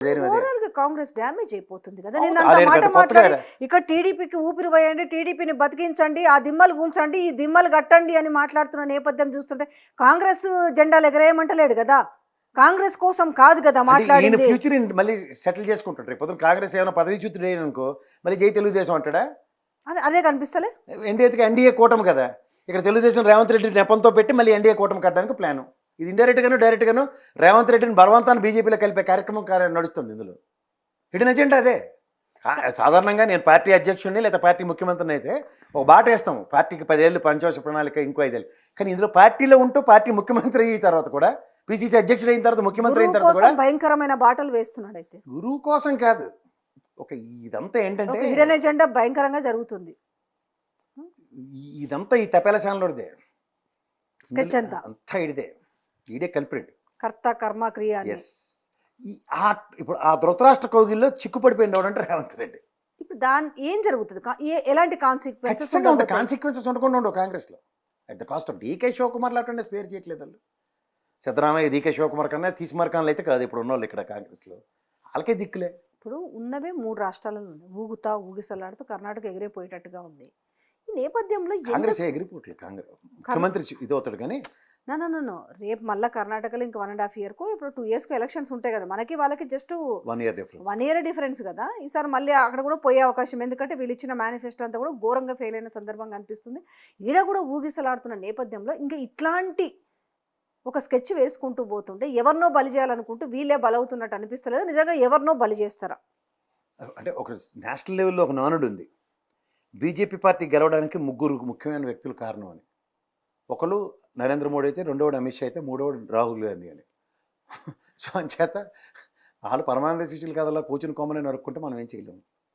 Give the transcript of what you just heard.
Overall గా Congress damage అయిపోతుంది కదా. నేను అంత మాట మాట్లాడి ఇక్కడ టీడీపీకి ఊపిరి పోయండి, టీడీపీని బతికించండి, ఆ దిమ్మలు కూల్చండి, ఈ దిమ్మలు కట్టండి అని మాట్లాడుతున్న నేపథ్యం చూస్తుంటే కాంగ్రెస్ జెండాలు ఎగరేయమంటలేడు కదా. కాంగ్రెస్ కోసం కాదు కదా మాట్లాడింది. ఫ్యూచర్ మళ్ళీ సెటిల్ చేసుకుంటాడు. రేపు పొద్దున కాంగ్రెస్ ఏమైనా పదవి చ్యుతుడు అనుకో మళ్ళీ జై తెలుగుదేశం అంటాడా? అదే కనిపిస్తలే. ఎన్డీఏ కూటమి కదా, ఇక్కడ తెలుగుదేశం రేవంత్ రెడ్డి నెపంతో పెట్టి మళ్ళీ ఎన్డీఏ కూటమి కట్టడానికి ప్లాను. ఇది ఇండైరెక్ట్గాను డైరెక్ట్గాను రేవంత్ రెడ్డిని బలవంతాన్ని బీజేపీలో కలిపే కార్యక్రమం నడుస్తుంది. ఇందులో హిడెన్ ఎజెండా అదే. సాధారణంగా నేను పార్టీ అధ్యక్షుడిని లేదా పార్టీ ముఖ్యమంత్రిని అయితే ఒక బాట వేస్తాము, పార్టీకి 10 ఏళ్ళు పంచవర్ష ప్రణాళిక, ఇంకో 5 ఏళ్ళు. కానీ ఇందులో పార్టీలో ఉంటూ పార్టీ ముఖ్యమంత్రి అయిన తర్వాత కూడా, పిసిసి అధ్యక్షుడు అయిన తర్వాత, ముఖ్యమంత్రి అయిన తర్వాత కూడా భయంకరమైన బాటలు వేస్తున్నాడు. అయితే గురువు కోసం కాదు, ఒక ఇదంతా ఏంటంటే హిడెన్ ఎజెండా భయంకరంగా జరుగుతుంది. ఇదంతా ఈ తపేలశాలలోదే స్కెచ్ అంతా ఈడే కల్పరేట్, కర్త కర్మ క్రియ. ఇప్పుడు ఆ ధృతరాష్ట్ర కౌగిల్లో చిక్కుపడిపోయింది ఎవడంటే రేవంత్ రెడ్డి. ఇప్పుడు దాని ఏం జరుగుతుంది, ఎలాంటి కాన్సిక్వెన్సెస్ ఉండకుండా ఉండవు కాంగ్రెస్లో. At the cost of DK Shivakumar లాంటి స్పేర్ చేయట్లేదు వాళ్ళు. సిద్ధరామయ్య డీకే శివకుమార్ కన్నా తీసిమార్కాన్లు అయితే కాదు ఇప్పుడు ఉన్నవాళ్ళు ఇక్కడ కాంగ్రెస్లో. వాళ్ళకే దిక్కులే. ఇప్పుడు ఉన్నవే 3 రాష్ట్రాలలో ఊగుతా ఊగిసలాడుతూ కర్ణాటక ఎగిరిపోయేటట్టుగా ఉంది. ఈ నేపథ్యంలో కాంగ్రెస్ ఎగిరిపోవట్లేదు. కాంగ్రెస్ ముఖ్యమంత్రి ఇది అవుతాడు కానీ నో రేపు మళ్ళీ కర్ణాటకలో ఇంకా 1.5 yearకు ఇప్పుడు 2 yearsకు ఎలక్షన్స్ ఉంటాయి కదా. మనకి వాళ్ళకి జస్ట్ 1 year డిఫరెన్స్ కదా. ఈసారి మళ్ళీ అక్కడ కూడా పోయే అవకాశం, ఎందుకంటే వీళ్ళు ఇచ్చిన మేనిఫెస్టో అంతా కూడా ఘోరంగా ఫెయిల్ అయిన సందర్భంగా అనిపిస్తుంది. ఈడ కూడా ఊగిసలాడుతున్న నేపథ్యంలో ఇంకా ఇట్లాంటి ఒక స్కెచ్ వేసుకుంటూ పోతుంటే ఎవరినో బలి చేయాలనుకుంటూ వీళ్ళే బలవుతున్నట్టు అనిపిస్తలేదు. నిజంగా ఎవరినో బలి చేస్తారా అంటే ఒక నేషనల్ లెవెల్లో ఒక నానుడు ఉంది, బీజేపీ పార్టీ గెలవడానికి 3 ముఖ్యమైన వ్యక్తులు కారణం అని. ఒకరు నరేంద్ర మోడీ అయితే, రెండోడు అమిత్ షా అయితే, మూడోడు రాహుల్ గాంధీ అని. సో అంచేత వాళ్ళు పరమానంద శిష్యులు కథలో కూర్చుని కొమ్మని నరుక్కుంటే మనం ఏం చేయలేము.